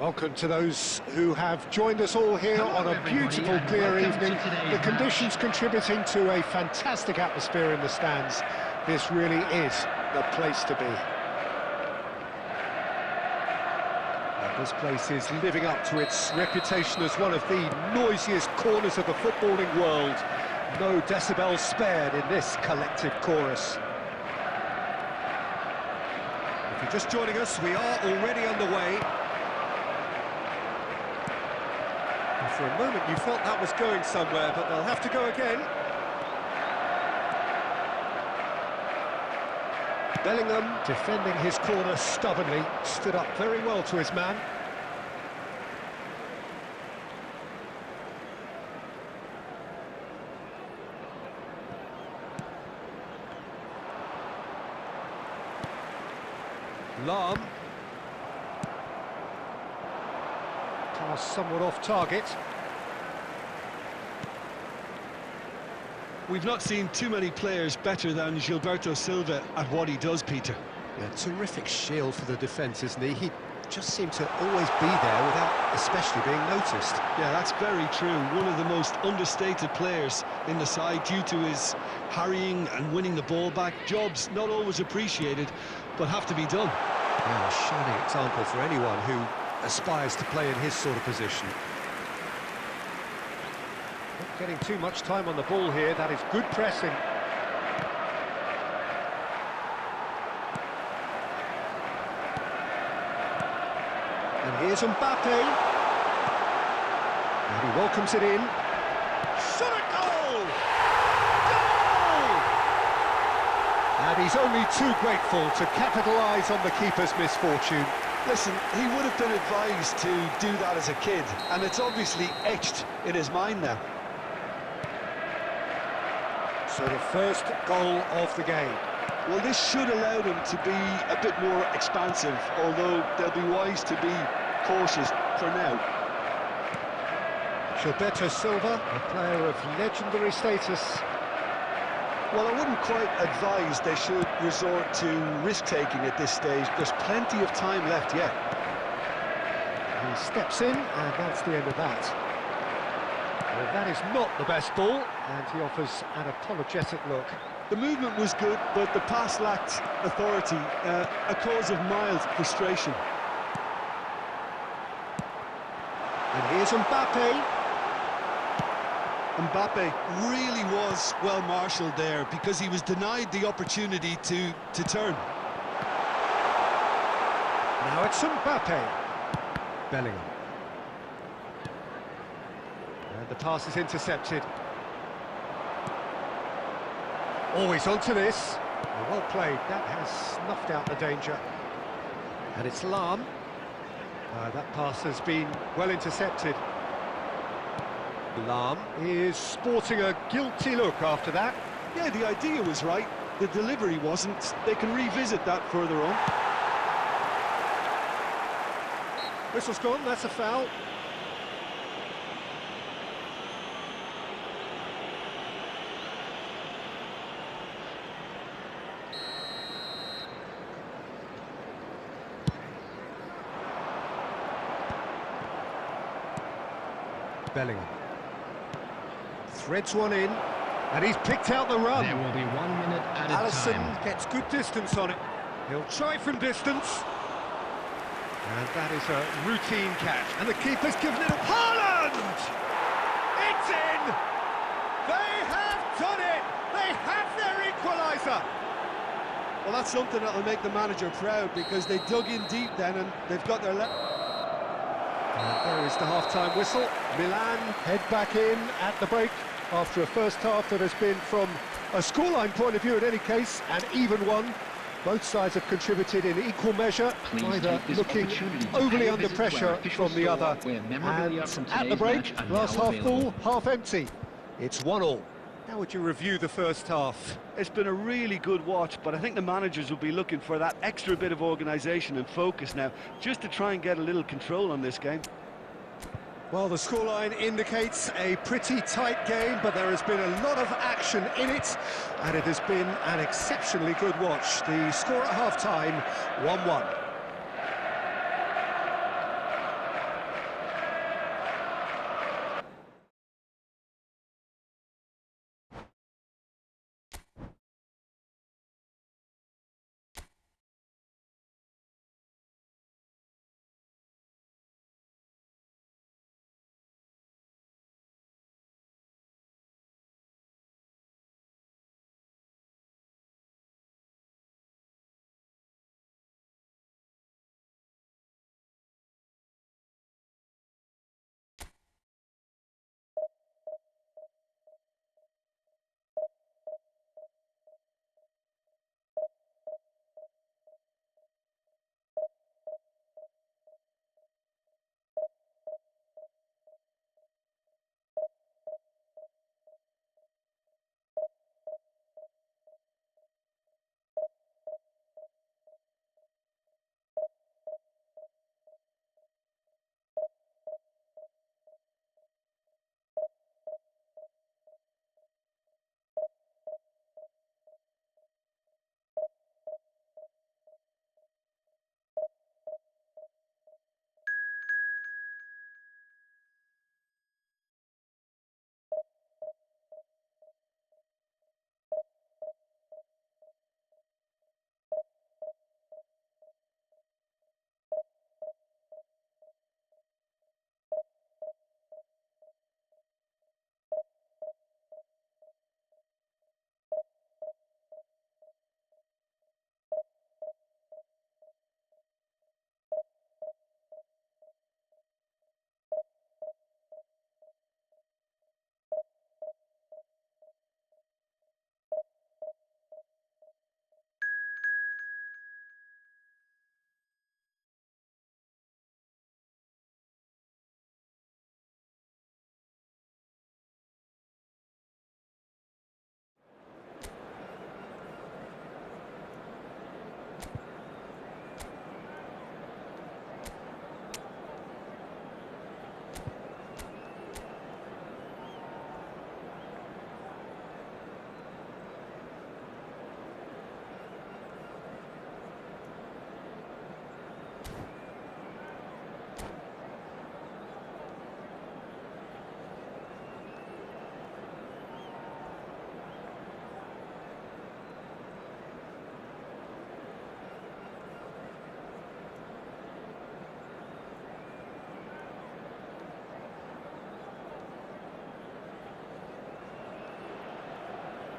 Welcome to those who have joined us all here on a beautiful, clear evening. The conditions contributing to a fantastic atmosphere in the stands. This really is the place to be. And this place is living up to its reputation as one of the noisiest corners of the footballing world. No decibels spared in this collective chorus. If you're just joining us, we are already underway. For a moment you felt that was going somewhere, but they'll have to go again. Bellingham, defending his corner stubbornly, stood up very well to his man. Lahm. Pass somewhat off target. We've not seen too many players better than Gilberto Silva at what he does, Peter. Yeah, terrific shield for the defence, isn't he? He just seemed to always be there without especially being noticed. Yeah, that's very true. One of the most understated players in the side due to his harrying and winning the ball back. Jobs not always appreciated, but have to be done. Yeah, a shining example for anyone who aspires to play in his sort of position. Not getting too much time on the ball here, that is good pressing. And here's Mbappe. And he welcomes it in. Shot a goal! Goal! And he's only too grateful to capitalise on the keeper's misfortune. Listen, he would have been advised to do that as a kid, and it's obviously etched in his mind now. So the first goal of the game. Well, this should allow them to be a bit more expansive, although they'll be wise to be cautious for now. Gilberto Silva, a player of legendary status. Well, I wouldn't quite advise they should resort to risk-taking at this stage. There's plenty of time left yet. He steps in, and that's the end of that. Well, that is not the best ball, and he offers an apologetic look. The movement was good, but the pass lacked authority, a cause of mild frustration. And here's Mbappe. Mbappe really was well marshalled there because he was denied the opportunity to turn. Now it's Mbappe. Bellingham. And the pass is intercepted. Always onto this. Well played, that has snuffed out the danger. And it's Lahm. That pass has been well intercepted. Lahm is sporting a guilty look after that. Yeah, the idea was right, the delivery wasn't. They can revisit that further on. Whistle's gone, that's a foul. Bellingham threads one in, and he's picked out the run. There will be 1 minute added Alisson time. gets good distance on it. He'll try from distance. And that is a routine catch. And the keeper's given it a... Haaland! It's in! They have done it! They have their equaliser! Well, that's something that'll make the manager proud because they dug in deep then and they've got their... And there is the half-time whistle. Milan head back in at the break after a first half that has been, from a scoreline point of view in any case, an even one. Both sides have contributed in equal measure, neither looking overly under pressure from the other. And at the break, glass half full, half empty. It's 1-1. How would you review the first half? It's been a really good watch, but I think the managers will be looking for that extra bit of organisation and focus now, just to try and get a little control on this game. Well, the scoreline indicates a pretty tight game, but there has been a lot of action in it, and it has been an exceptionally good watch. The score at half-time, 1-1.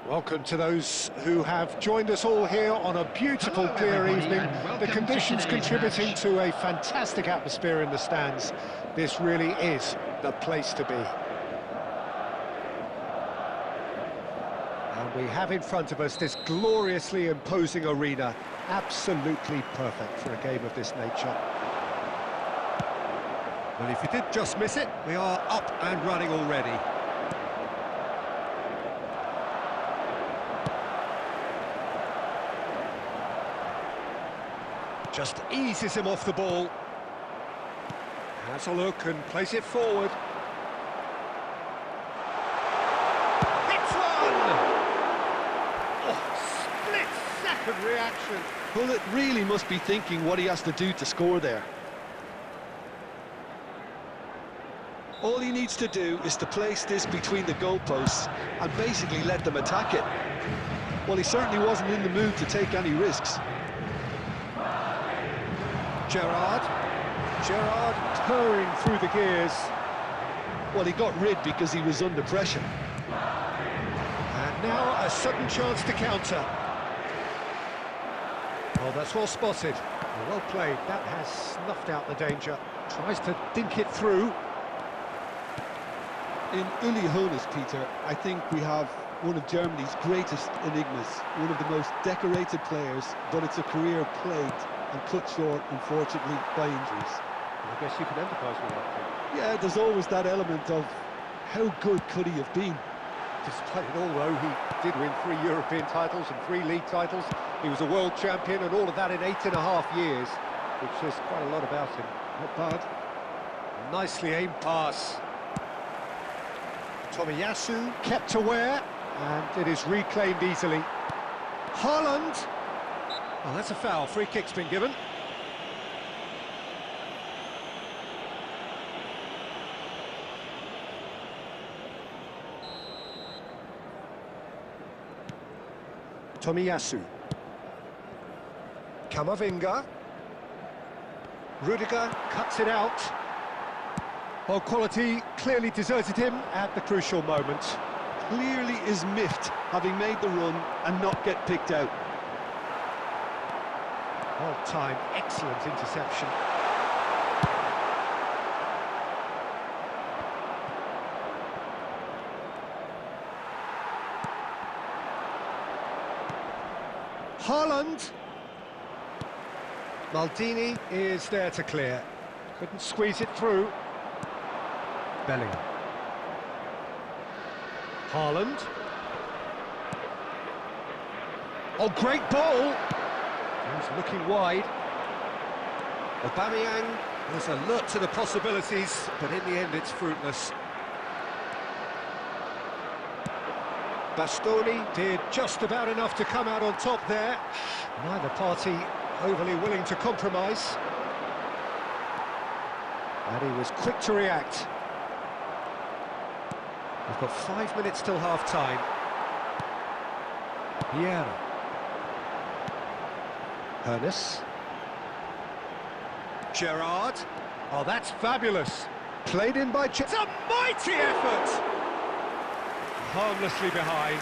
Welcome to those who have joined us all here on a beautiful, clear evening. The conditions contributing to a fantastic atmosphere in the stands. This really is the place to be. And we have in front of us this gloriously imposing arena. Absolutely perfect for a game of this nature. Well, if you did just miss it, we are up and running already. Just eases him off the ball. Has a look and plays it forward. Hits one! Oh, split-second reaction. Well, it really must be thinking what he has to do to score there. All he needs to do is to place this between the goalposts and basically let them attack it. Well, he certainly wasn't in the mood to take any risks. Gerrard purring through the gears. Well, he got rid because he was under pressure. And now a sudden chance to counter. Oh, that's well spotted. Well played. That has snuffed out the danger. Tries to dink it through. In Uli Hoeneß, Peter, I think we have one of Germany's greatest enigmas, one of the most decorated players, but it's a career plagued and cut short, unfortunately, by injuries. I guess you can empathise with that. Yeah, there's always that element of how good could he have been? Despite it all, though, he did win 3 European titles and 3 league titles. He was a world champion and all of that in 8.5 years, which says quite a lot about him. Not bad. Nicely aimed pass. Tomiyasu kept aware, and it is reclaimed easily. Haaland. Oh, that's a foul. Free kick's been given. Tomiyasu. Kamavinga. Rudiger cuts it out. Well, quality clearly deserted him at the crucial moment. Clearly is miffed, having made the run and not get picked out. Well timed, excellent interception. Haaland. Maldini is there to clear. Couldn't squeeze it through. Bellingham. Haaland. Oh, great ball! He's looking wide. Aubameyang was alert to the possibilities, but in the end it's fruitless. Bastoni did just about enough to come out on top there. Neither party overly willing to compromise. And he was quick to react. We've got 5 minutes till half-time. Vieira. Hoeneß. Gerrard. Oh, that's fabulous. Played in by... It's a mighty effort! Harmlessly behind.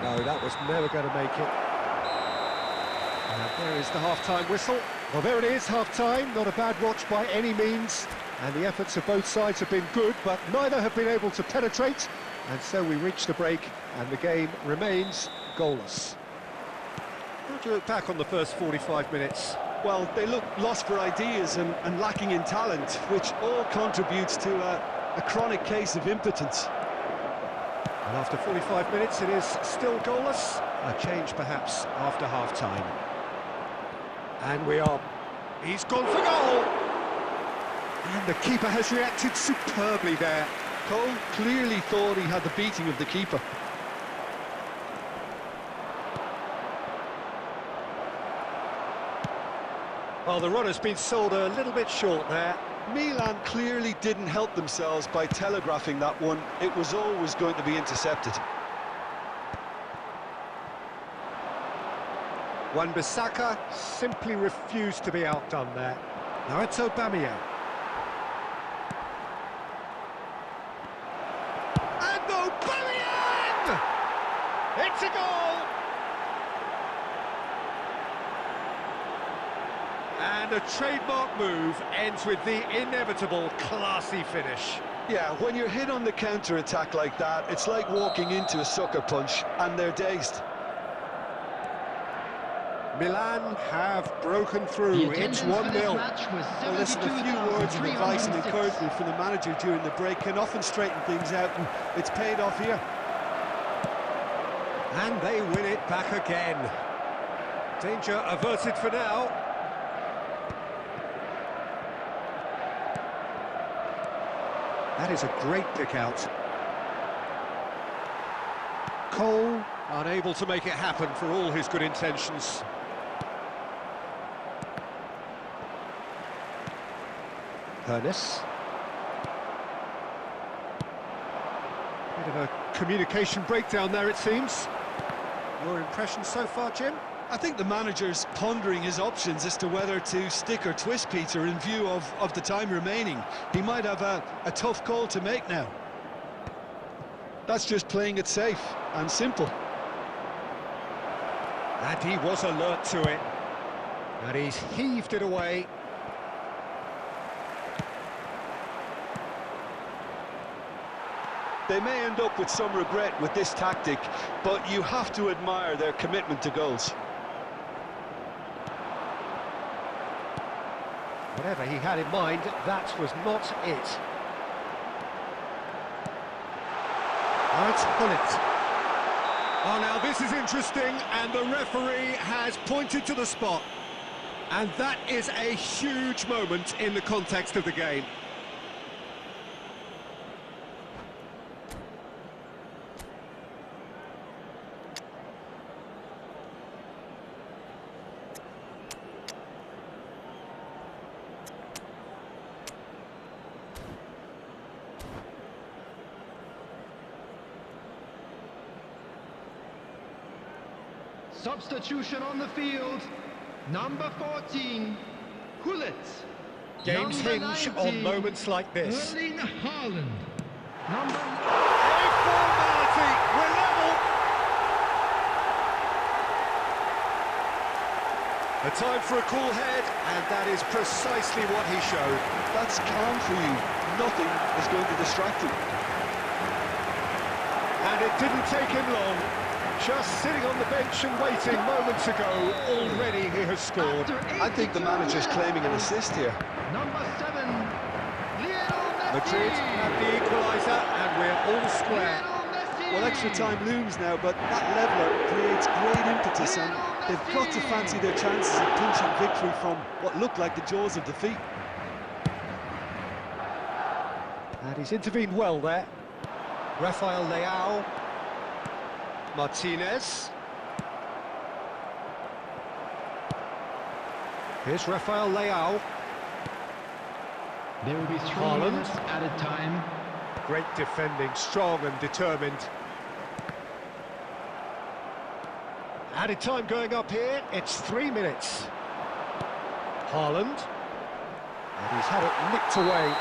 No, that was never going to make it. And there is the half-time whistle. Well, there it is, half-time. Not a bad watch by any means. And the efforts of both sides have been good, but neither have been able to penetrate. And so we reach the break, and the game remains goalless. How do you look back on the first 45 minutes? Well, they look lost for ideas and lacking in talent, which all contributes to a chronic case of impotence. And after 45 minutes, it is still goalless. A change, perhaps, after half-time. And he's gone for goal! And the keeper has reacted superbly there. Cole clearly thought he had the beating of the keeper. Well, the run has been sold a little bit short there. Milan clearly didn't help themselves by telegraphing that one. It was always going to be intercepted. Wan-Bissaka simply refused to be outdone there. Now it's Aubameyang. And Aubameyang! It's a goal! And a trademark move ends with the inevitable classy finish. Yeah, when you're hit on the counter-attack like that, it's like walking into a sucker punch, and they're dazed. Milan have broken through. It's 1-0. Well, listen, a few words of advice and encouragement from the manager during the break can often straighten things out, and it's paid off here. And they win it back again. Danger averted for now. That is a great pick out. Cole unable to make it happen for all his good intentions. Ernest. Bit of a communication breakdown there, it seems. Your impression so far, Jim? I think the manager's pondering his options as to whether to stick or twist Peter in view of the time remaining. He might have a tough call to make now. That's just playing it safe and simple. And he was alert to it. And he's heaved it away. They may end up with some regret with this tactic, but you have to admire their commitment to goals. Whatever he had in mind, that was not it. Now it's Gullit. Oh, now this is interesting, and the referee has pointed to the spot. And that is a huge moment in the context of the game. Substitution on the field, number 14, Gullit. Games hinge on moments like this. Erling Haaland. Number... A formality, we're level! A time for a cool head, and that is precisely what he showed. That's calm for you. Nothing is going to distract him. And it didn't take him long. Just sitting on the bench and waiting moments ago, already he has scored. I think the manager's claiming an assist here. Number 7, Lionel Messi. Madrid have the equaliser, and we're all square. Well, extra time looms now, but that leveller creates great impetus, and they've got to fancy their chances of pinching victory from what looked like the jaws of defeat. And he's intervened well there. Rafael Leao. Martinez. Here's Rafael Leao. There will be 3 Haaland. minutes at a time. Great defending, strong and determined. Added time going up here, it's 3 minutes. Haaland. And he's had it nicked away.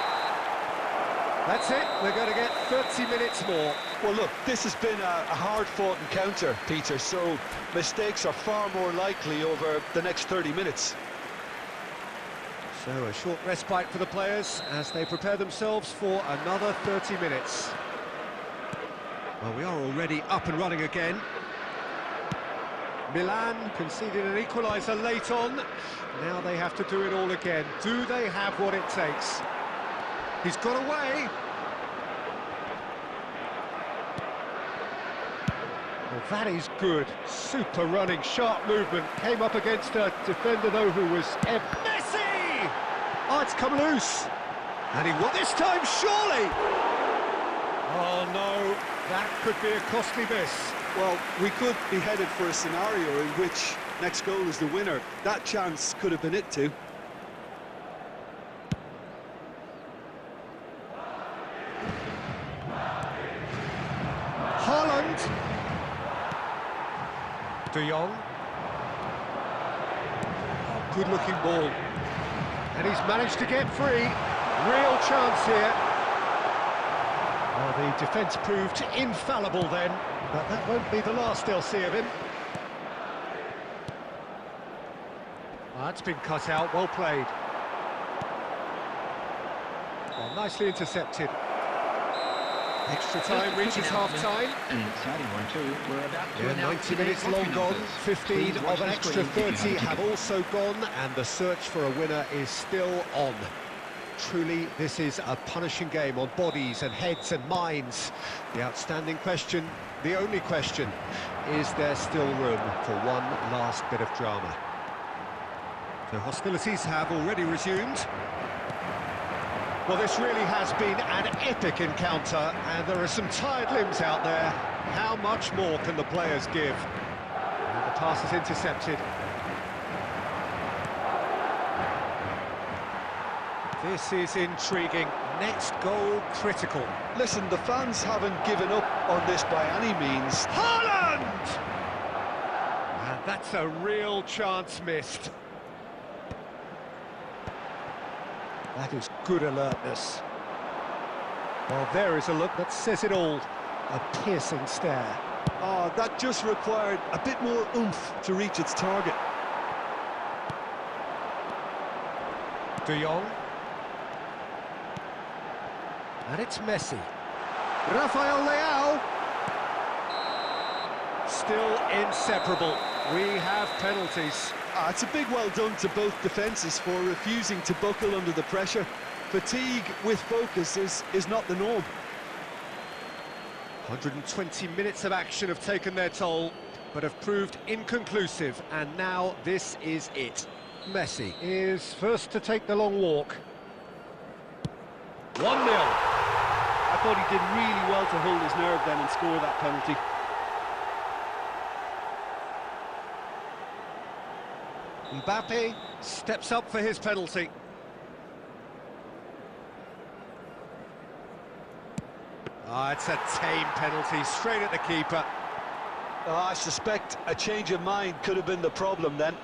That's it, we're going to get 30 minutes more. Well, look, this has been a hard-fought encounter, Peter, so mistakes are far more likely over the next 30 minutes. So a short respite for the players as they prepare themselves for another 30 minutes. Well, we are already up and running again. Milan conceded an equaliser late on. Now they have to do it all again. Do they have what it takes? He's got away. Well, that is good. Super running, sharp movement. Came up against a defender, though, who was Messi! Oh, it's come loose. And he won this time, surely! Oh, no. That could be a costly miss. Well, we could be headed for a scenario in which next goal is the winner. That chance could have been it too. Haaland. De Jong. Oh, good-looking ball. And he's managed to get free. Real chance here. Well, the defence proved infallible then, but that won't be the last they'll see of him. Oh, that's been cut out, well played. Well, nicely intercepted. Extra time reaches half-time. An exciting one too. We're about to Yeah, announce 90 minutes today's long gone, numbers. 15 Please of watch an the extra screen if you have a 30 have ticket. also gone, and the search for a winner is still on. Truly, this is a punishing game on bodies and heads and minds. The outstanding question, the only question, is there still room for one last bit of drama? The hostilities have already resumed. Well, this really has been an epic encounter, and there are some tired limbs out there. How much more can the players give? And the pass is intercepted. This is intriguing. Next goal critical. Listen, the fans haven't given up on this by any means. Haaland! And that's a real chance missed. That is good alertness. Well, there is a look that says it all. A piercing stare. Oh, that just required a bit more oomph to reach its target. De Jong. And it's Messi. Rafael Leao. Still inseparable. We have penalties. It's a big well done to both defences for refusing to buckle under the pressure. Fatigue with focus is not the norm. 120 minutes of action have taken their toll, but have proved inconclusive, and now this is it. Messi is first to take the long walk. 1-0. I thought he did really well to hold his nerve then and score that penalty. Mbappe steps up for his penalty. Oh, it's a tame penalty, straight at the keeper. I suspect a change of mind could have been the problem then.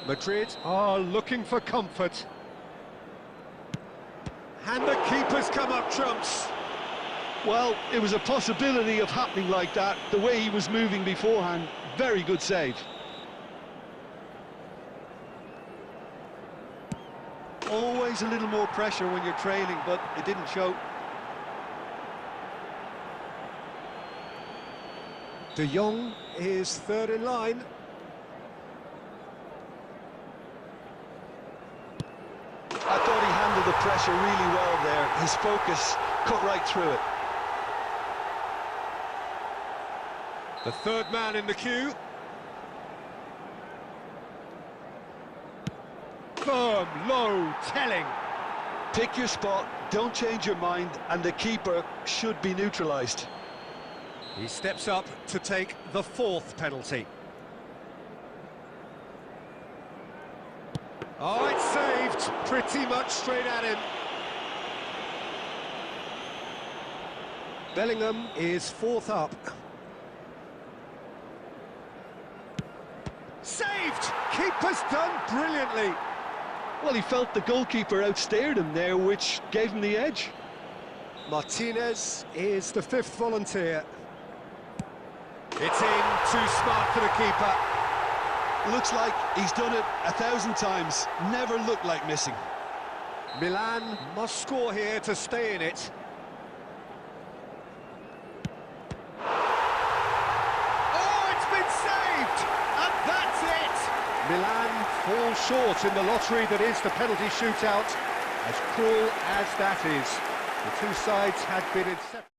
Madrid are looking for comfort. And the keeper's come up trumps. Well, it was a possibility of happening like that, the way he was moving beforehand. Very good save. Always a little more pressure when you're trailing, but it didn't show. De Jong is third in line. I thought he handled the pressure really well there. His focus cut right through it. The third man in the queue. Firm, low, telling. Pick your spot, don't change your mind, and the keeper should be neutralised. He steps up to take the fourth penalty. Oh, it's saved, pretty much straight at him. Bellingham is fourth up. Saved! Keeper's done brilliantly. Well, he felt the goalkeeper outstared him there, which gave him the edge. Martinez is the fifth volunteer. It's in, too smart for the keeper. Looks like he's done it 1,000 times, never looked like missing. Milan must score here to stay in it. Oh, it's been saved! Milan fall short in the lottery that is the penalty shootout. As cruel as that is, the two sides had been inseparable.